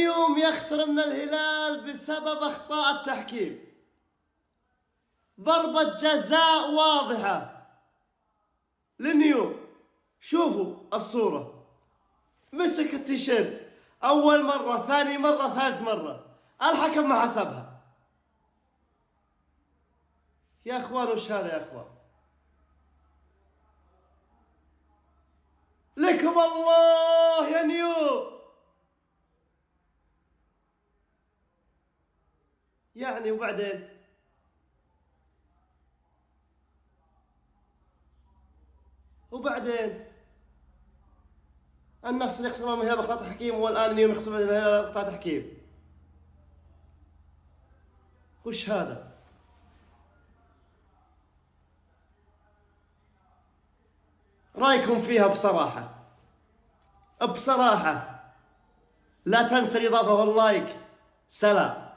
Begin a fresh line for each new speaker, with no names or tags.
اليوم يخسر من الهلال بسبب أخطاء التحكيم. ضربة جزاء واضحة للنيوم. شوفوا الصورة، مسك التيشيرت أول مرة، ثاني مرة، ثالث مرة، الحكم ما حسبها. يا أخوان وش هذا يا أخوان؟ لكم الله يا نيوم. يعني وبعدين النصر يخسر امام الهلال باخطاء تحكيم، والان اليوم يخسر من الهلال باخطاء تحكيم. وش هذا؟ رايكم فيها بصراحة؟ بصراحة لا تنسى الإضافة واللايك. سلام.